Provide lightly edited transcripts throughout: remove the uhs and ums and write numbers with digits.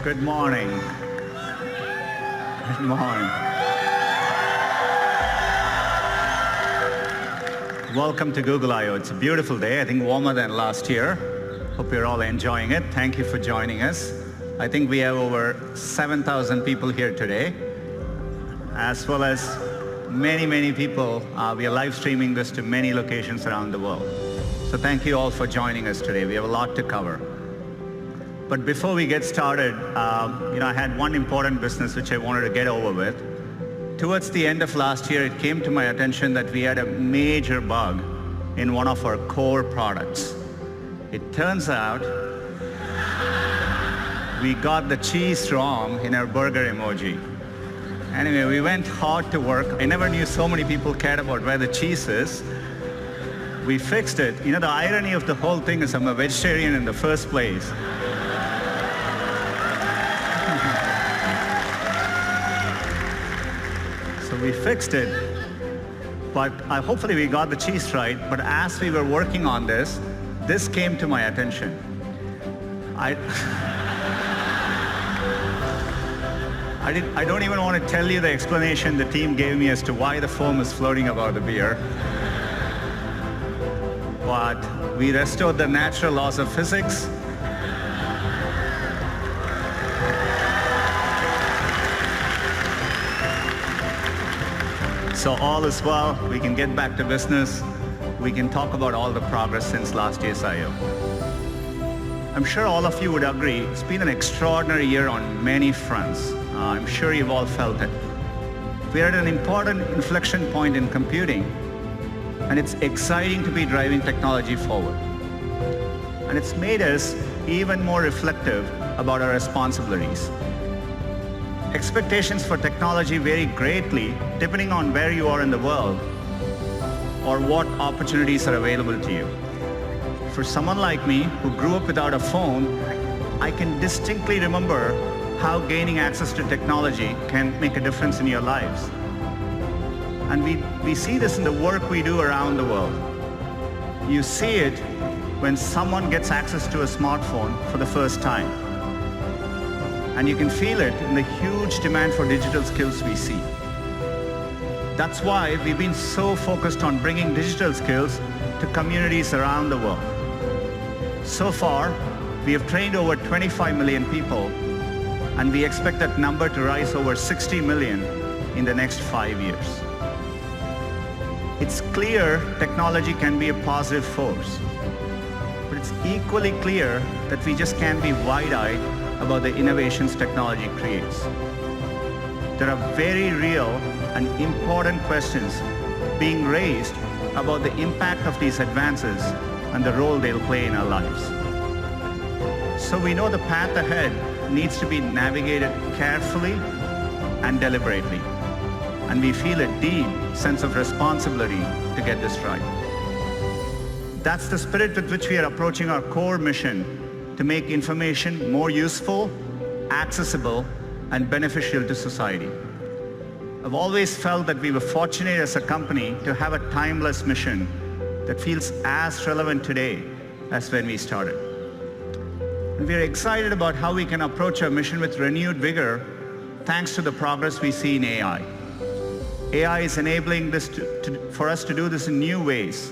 Good morning. Good morning. Welcome to Google I/O. It's a beautiful day, I think warmer than last year. Hope you're all enjoying it. Thank you for joining us. I think we have over 7,000 people here today, as well as many people. We are live streaming this to many locations around the world. So thank you all for joining us today. We have a lot to cover. But before we get started, I had one important business which I wanted to get over with. Towards the end of last year, it came to my attention that we had a major bug in one of our core products. It turns out we got the cheese wrong in our burger emoji. Anyway, we went hard to work. I never knew so many people cared about where the cheese is. We fixed it. The irony of the whole thing is I'm a vegetarian in the first place. So we fixed it, but hopefully we got the cheese right. But as we were working on this came to my attention. I don't even want to tell you the explanation the team gave me as to why the foam is floating above the beer. But we restored the natural laws of physics. So all is well. We can get back to business. We can talk about all the progress since last year's I/O. I'm sure all of you would agree it's been an extraordinary year on many fronts. I'm sure you've all felt it. We're at an important inflection point in computing, and it's exciting to be driving technology forward. And it's made us even more reflective about our responsibilities. Expectations for technology vary greatly depending on where you are in the world or what opportunities are available to you. For someone like me who grew up without a phone, I can distinctly remember how gaining access to technology can make a difference in your lives. And we see this in the work we do around the world. You see it when someone gets access to a smartphone for the first time. And you can feel it in the huge demand for digital skills we see. That's why we've been so focused on bringing digital skills to communities around the world. So far, we have trained over 25 million people, and we expect that number to rise over 60 million in the next 5 years. It's clear technology can be a positive force, but it's equally clear that we just can't be wide-eyed about the innovations technology creates. There are very real and important questions being raised about the impact of these advances and the role they'll play in our lives. So we know the path ahead needs to be navigated carefully and deliberately. And we feel a deep sense of responsibility to get this right. That's the spirit with which we are approaching our core mission to make information more useful, accessible, and beneficial to society. I've always felt that we were fortunate as a company to have a timeless mission that feels as relevant today as when we started. And we're excited about how we can approach our mission with renewed vigor thanks to the progress we see in AI. AI is enabling this for us to do this in new ways,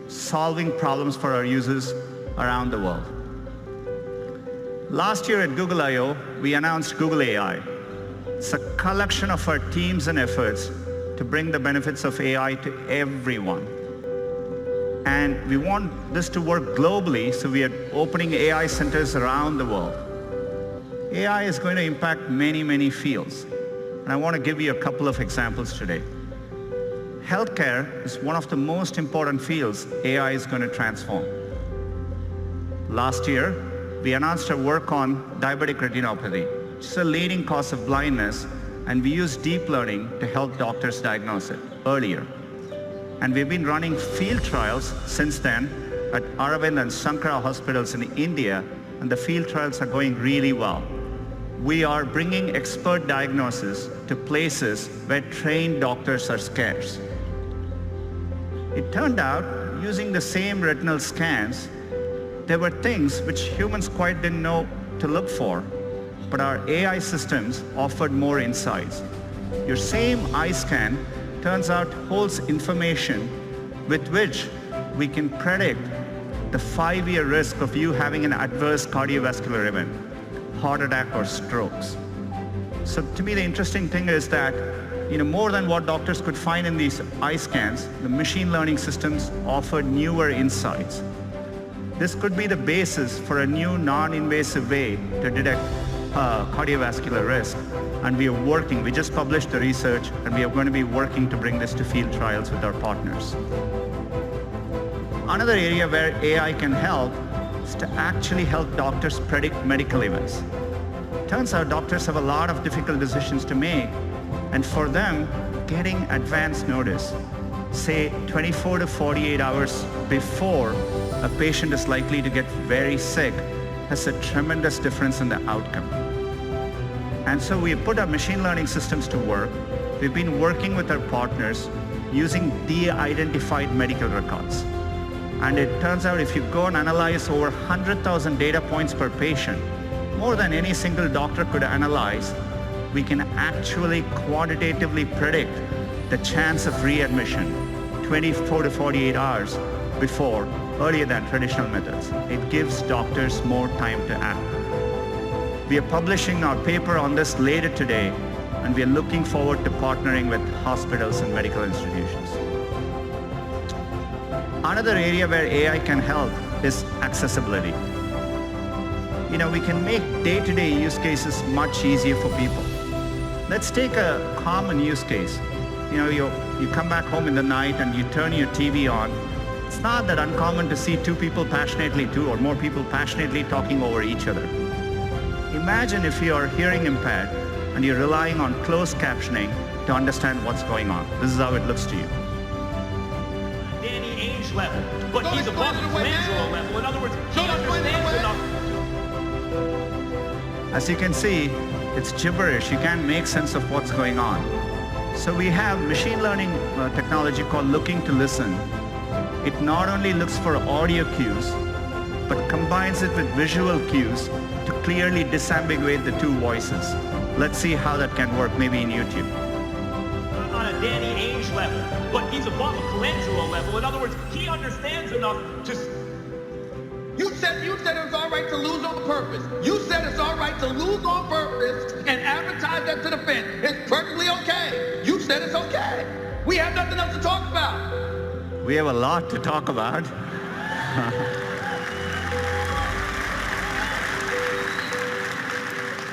solving problems for our users around the world. Last year at Google I/O, we announced Google AI. It's a collection of our teams and efforts to bring the benefits of AI to everyone. And we want this to work globally, so we are opening AI centers around the world. AI is going to impact many fields, and I want to give you a couple of examples today. Healthcare is one of the most important fields AI is going to transform. Last year, we announced our work on diabetic retinopathy, which is a leading cause of blindness, and we use deep learning to help doctors diagnose it earlier. And we've been running field trials since then at Aravind and Sankara hospitals in India, and the field trials are going really well. We are bringing expert diagnosis to places where trained doctors are scarce. It turned out, using the same retinal scans, there were things which humans quite didn't know to look for, but our AI systems offered more insights. Your same eye scan turns out holds information with which we can predict the 5-year risk of you having an adverse cardiovascular event, heart attack or strokes. So to me, the interesting thing is that, more than what doctors could find in these eye scans, the machine learning systems offered newer insights. This could be the basis for a new non-invasive way to detect cardiovascular risk. And we just published the research, and we are going to be working to bring this to field trials with our partners. Another area where AI can help is to actually help doctors predict medical events. Turns out doctors have a lot of difficult decisions to make, and for them, getting advance notice, say 24 to 48 hours before a patient is likely to get very sick, has a tremendous difference in the outcome. And so we put our machine learning systems to work. We've been working with our partners using de-identified medical records. And it turns out if you go and analyze over 100,000 data points per patient, more than any single doctor could analyze, we can actually quantitatively predict the chance of readmission 24 to 48 hours before, earlier than traditional methods. It gives doctors more time to act. We are publishing our paper on this later today, and we are looking forward to partnering with hospitals and medical institutions. Another area where AI can help is accessibility. We can make day-to-day use cases much easier for people. Let's take a common use case. You come back home in the night and you turn your TV on. It's not that uncommon to see two or more people passionately talking over each other. Imagine if you are hearing impaired and you're relying on closed captioning to understand what's going on. This is how it looks to you. Danny age level, but he's above the mental level. In other words, he understands enough. As you can see, it's gibberish. You can't make sense of what's going on. So we have machine learning technology called Looking to Listen. It not only looks for audio cues, but combines it with visual cues to clearly disambiguate the two voices. Let's see how that can work, maybe in YouTube. On a Danny age level, but he's above a calendula level. In other words, he understands enough to... You said it was all right to lose on purpose. You said it's all right to lose on purpose and advertise that to the fence. It's perfectly okay. You said it's okay. We have nothing else to talk about. We have a lot to talk about.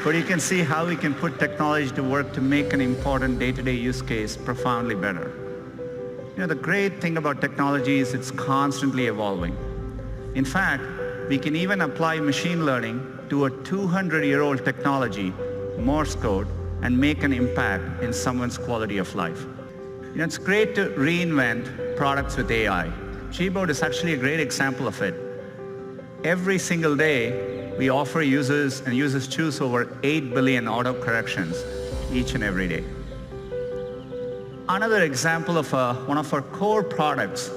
But you can see how we can put technology to work to make an important day-to-day use case profoundly better. The great thing about technology is it's constantly evolving. In fact, we can even apply machine learning to a 200-year-old technology, Morse code, and make an impact in someone's quality of life. It's great to reinvent products with AI. Gboard is actually a great example of it. Every single day, we offer users, and users choose over 8 billion auto corrections each and every day. Another example of one of our core products,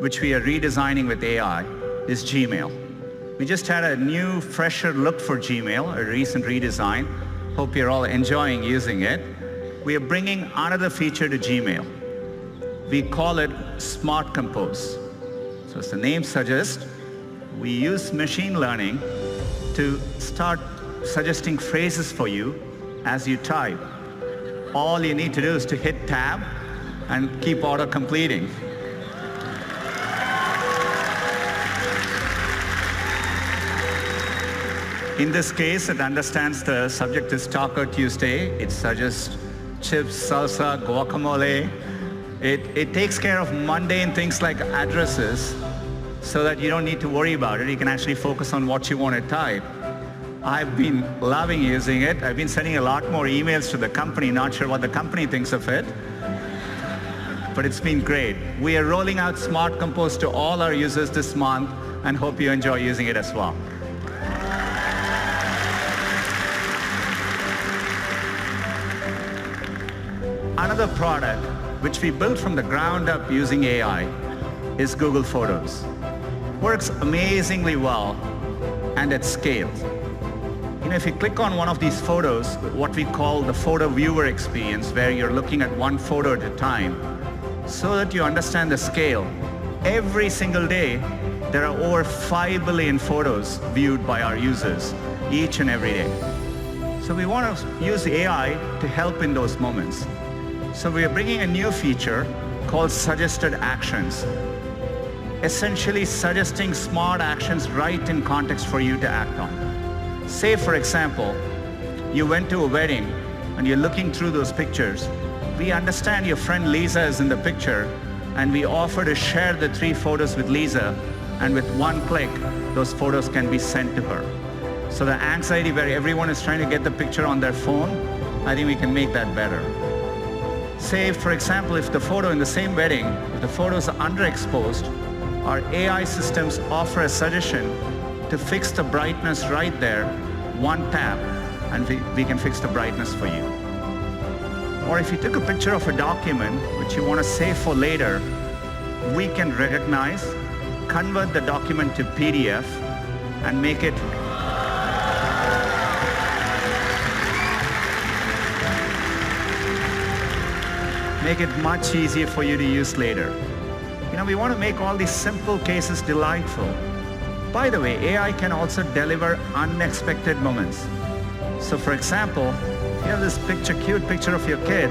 which we are redesigning with AI, is Gmail. We just had a new, fresher look for Gmail, a recent redesign. Hope you're all enjoying using it. We are bringing another feature to Gmail. We call it Smart Compose. So as the name suggests, we use machine learning to start suggesting phrases for you as you type. All you need to do is to hit tab and keep auto-completing. In this case, it understands the subject is Taco Tuesday. It suggests chips, salsa, guacamole. It takes care of mundane things like addresses so that you don't need to worry about it. You can actually focus on what you want to type. I've been loving using it. I've been sending a lot more emails to the company, not sure what the company thinks of it. But it's been great. We are rolling out Smart Compose to all our users this month and hope you enjoy using it as well. Another product which we built from the ground up using AI is Google Photos. Works amazingly well and at scale. If you click on one of these photos, what we call the photo viewer experience, where you're looking at one photo at a time, so that you understand the scale, every single day, there are over 5 billion photos viewed by our users each and every day. So we want to use AI to help in those moments. So we are bringing a new feature called suggested actions, essentially suggesting smart actions right in context for you to act on. Say, for example, you went to a wedding and you're looking through those pictures. We understand your friend Lisa is in the picture, and we offer to share the 3 photos with Lisa, and with one click, those photos can be sent to her. So the anxiety where everyone is trying to get the picture on their phone, I think we can make that better. Say, for example, if the photo in the same wedding, if the photos are underexposed, our AI systems offer a suggestion to fix the brightness right there, one tap, and we can fix the brightness for you. Or if you took a picture of a document which you want to save for later, we can recognize, convert the document to PDF, and make it much easier for you to use later. We want to make all these simple cases delightful. By the way, AI can also deliver unexpected moments. So for example, if you have this cute picture of your kid,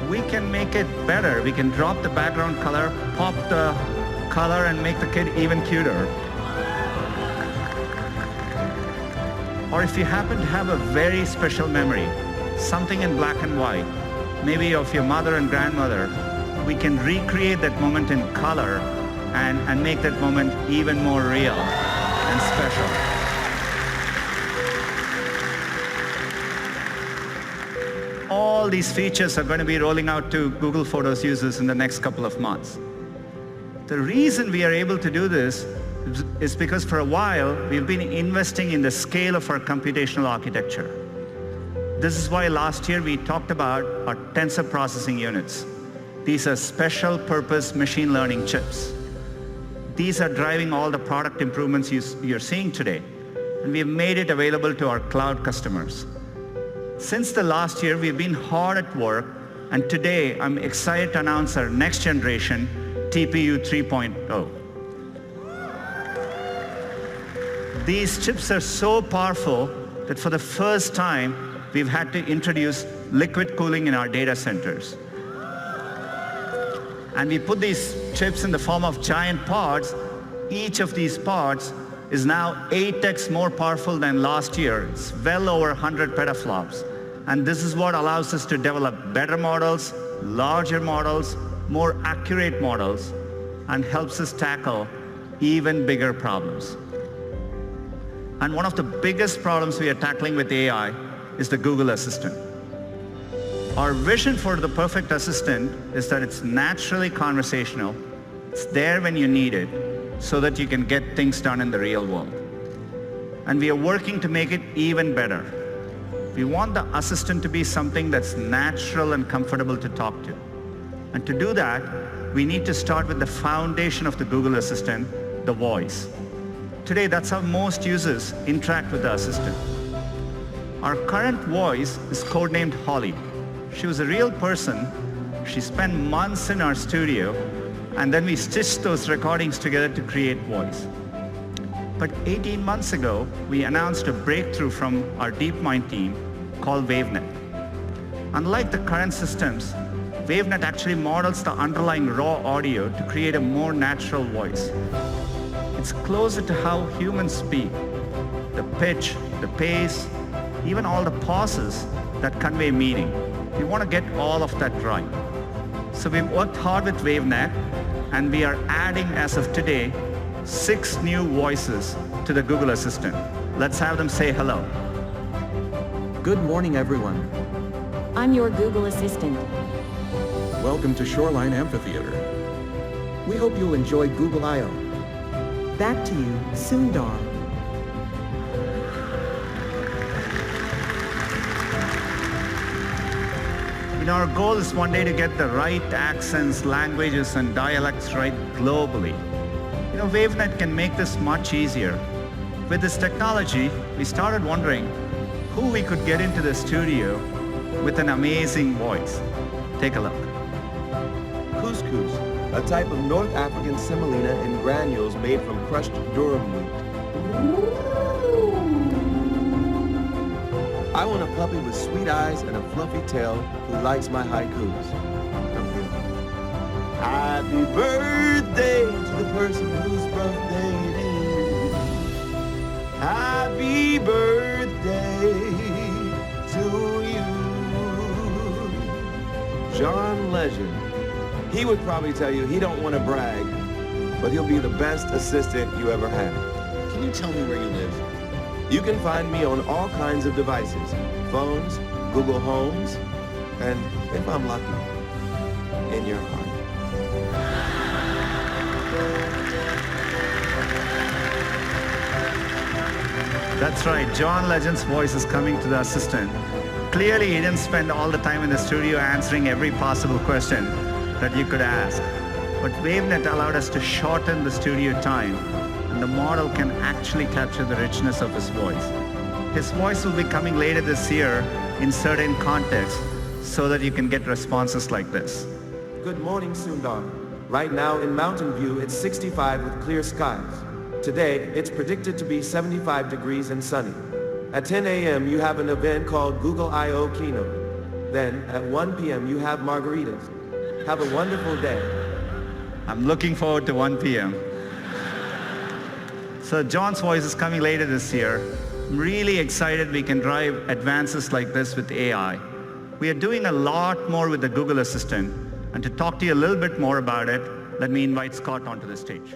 we can make it better. We can drop the background color, pop the color, and make the kid even cuter. Or if you happen to have a very special memory, something in black and white, maybe of your mother and grandmother, we can recreate that moment in color and make that moment even more real and special. All these features are going to be rolling out to Google Photos users in the next couple of months. The reason we are able to do this is because for a while, we've been investing in the scale of our computational architecture. This is why last year we talked about our tensor processing units. These are special purpose machine learning chips. These are driving all the product improvements you're seeing today, and we've made it available to our cloud customers. Since the last year, we've been hard at work, and today I'm excited to announce our next generation TPU 3.0. These chips are so powerful that for the first time, we've had to introduce liquid cooling in our data centers. And we put these chips in the form of giant pods. Each of these pods is now 8x more powerful than last year. It's well over 100 petaflops. And this is what allows us to develop better models, larger models, more accurate models, and helps us tackle even bigger problems. And one of the biggest problems we are tackling with AI is the Google Assistant. Our vision for the perfect assistant is that it's naturally conversational, it's there when you need it, so that you can get things done in the real world. And we are working to make it even better. We want the assistant to be something that's natural and comfortable to talk to. And to do that, we need to start with the foundation of the Google Assistant, the voice. Today, that's how most users interact with the assistant. Our current voice is codenamed Holly. She was a real person. She spent months in our studio, and then we stitched those recordings together to create voice. But 18 months ago, we announced a breakthrough from our DeepMind team called WaveNet. Unlike the current systems, WaveNet actually models the underlying raw audio to create a more natural voice. It's closer to how humans speak. The pitch, the pace, even all the pauses that convey meaning. We want to get all of that right. So we've worked hard with WaveNet, and we are adding, as of today, 6 new voices to the Google Assistant. Let's have them say hello. Good morning, everyone. I'm your Google Assistant. Welcome to Shoreline Amphitheater. We hope you'll enjoy Google I/O. Back to you, Sundar. Our goal is one day to get the right accents, languages, and dialects right globally. WaveNet can make this much easier. With this technology, we started wondering, who we could get into the studio with an amazing voice. Take a look. Couscous, a type of North African semolina in granules made from crushed durum wheat. I want a puppy with sweet eyes and a fluffy tail who likes my haikus. Happy birthday to the person whose birthday it is. Happy birthday to you. John Legend. He would probably tell you he don't want to brag, but he'll be the best assistant you ever had. Can you tell me where you live? You can find me on all kinds of devices, phones, Google Homes, and if I'm lucky, in your heart. That's right, John Legend's voice is coming to the assistant. Clearly, he didn't spend all the time in the studio answering every possible question that you could ask. But WaveNet allowed us to shorten the studio time, and the model can actually capture the richness of his voice. His voice will be coming later this year in certain contexts so that you can get responses like this. Good morning, Sundar. Right now in Mountain View, it's 65 with clear skies. Today, it's predicted to be 75 degrees and sunny. At 10 a.m., you have an event called Google I.O. Keynote. Then, at 1 p.m., you have margaritas. Have a wonderful day. I'm looking forward to 1 p.m. So John's voice is coming later this year. I'm really excited we can drive advances like this with AI. We are doing a lot more with the Google Assistant. And to talk to you a little bit more about it, let me invite Scott onto the stage.